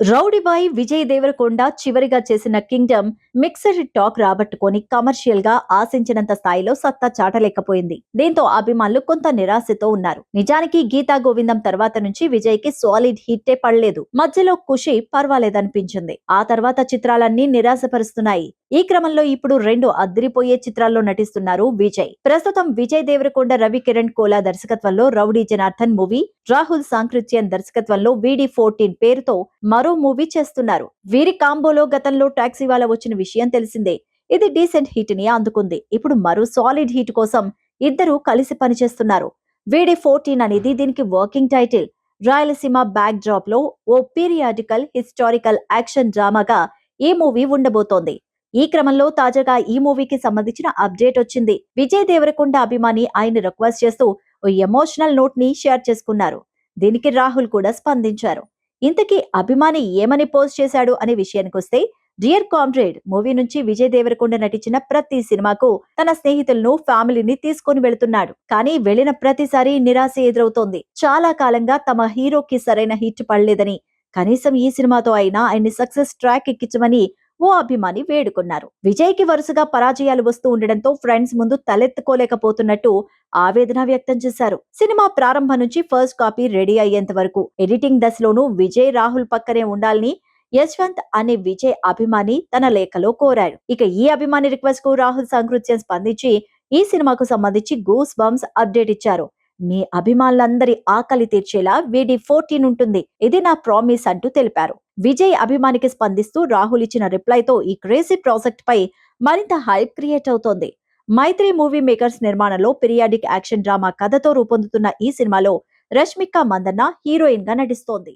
Rowdy boy Vijay Devarakonda చివరిగా చేసిన Kingdom mixed talk రాబట్టుకొని commercial గా ఆశించినంత స్థాయిలో సత్తా చాటలేకపోయింది. దీంతో అభిమానులు కొంత నిరాశతో ఉన్నారు. నిజానికి గీతా గోవిందం తర్వాత నుంచి విజయ్ కి సాలిడ్ హిట్టే పడలేదు. మధ్యలో ఖుషి పర్వాలేదనిపించింది. ఆ తర్వాత చిత్రాలన్నీ నిరాశపరుస్తున్నాయి. ఈ క్రమంలో ఇప్పుడు రెండు అద్రిపోయే చిత్రాల్లో నటిస్తున్నారు విజయ్. ప్రస్తుతం విజయ్ దేవరకొండ రవి కిరణ్ కోలా దర్శకత్వంలో రౌడీ జనార్దన్ మూవీ, రాహుల్ సాంకృత్యన్ దర్శకత్వంలో VD14 పేరుతో మరో మూవీ చేస్తున్నారు. వీరి కాంబోలో గతంలో టాక్సీ వాలా వచ్చిన విషయం తెలిసిందే. ఇది డీసెంట్ హిట్ ని అందుకుంది. ఇప్పుడు మరో సాలిడ్ హిట్ కోసం ఇద్దరు కలిసి పనిచేస్తున్నారు. VD14 అనేది దీనికి working title. Rayalaseema back drop లో ఓ పీరియాడికల్ హిస్టారికల్ యాక్షన్ డ్రామాగా ఈ మూవీ ఉండబోతోంది. ఈ క్రమంలో తాజాగా ఈ మూవీకి సంబంధించిన అప్డేట్ వచ్చింది. విజయ్ దేవరకొండ అభిమాని ఆయన రిక్వెస్ట్ చేస్తూ ఓ ఎమోషనల్ నోట్ ని షేర్ చేసుకున్నారు. దీనికి రాహుల్ కూడా స్పందించారు. ఇంతకీ అభిమాని ఏమని పోస్ట్ చేశాడు అనే విషయానికొస్తే, డియర్ కామ్రేడ్ మూవీ నుంచి విజయ్ దేవరకొండ నటించిన ప్రతి సినిమాకు తన స్నేహితులను ఫ్యామిలీని తీసుకొని వెళుతున్నాడు. కానీ వెళ్లిన ప్రతిసారి నిరాశ ఎదురవుతోంది. చాలా కాలంగా తమ హీరోకి సరైన హిట్ పడలేదని, కనీసం ఈ సినిమాతో అయినా ఆయన్ని సక్సెస్ ట్రాక్ ఎక్కించమని ఓ అభిమాని వేడుకున్నారు. విజయ్ కి వరుసగా పరాజయాలు వస్తూ ఉండడంతో ఫ్రెండ్స్ ముందు తలెత్తుకోలేకపోతున్నట్టు ఆవేదన వ్యక్తం చేశారు. సినిమా ప్రారంభం నుంచి ఫస్ట్ కాపీ రెడీ అయ్యేంత వరకు ఎడిటింగ్ దశలోనూ విజయ్ రాహుల్ పక్కనే ఉండాలని యశ్వంత్ అనే విజయ్ అభిమాని తన లేఖలో కోరాడు. ఇక ఈ అభిమాని రిక్వెస్ట్ కు రాహుల్ సాంకృత్యం స్పందించి ఈ సినిమాకు సంబంధించి గూస్ బంప్స్ అప్డేట్ ఇచ్చారు. మీ అభిమానులందరి ఆకలి తీర్చేలా VD14 ఉంటుంది. ఇది నా ప్రామిస్ అంటూ తెలిపారు. విజయ్ అభిమానికి స్పందిస్తూ రాహుల్ ఇచ్చిన రిప్లైతో ఈ క్రేజీ ప్రాజెక్ట్ పై మరింత హైప్ క్రియేట్ అవుతోంది. మైత్రి మూవీ మేకర్స్ నిర్మాణంలో పీరియాడిక్ యాక్షన్ డ్రామా కథతో రూపొందుతున్న ఈ సినిమాలో రష్మిక మందన్న హీరోయిన్ గా నటిస్తోంది.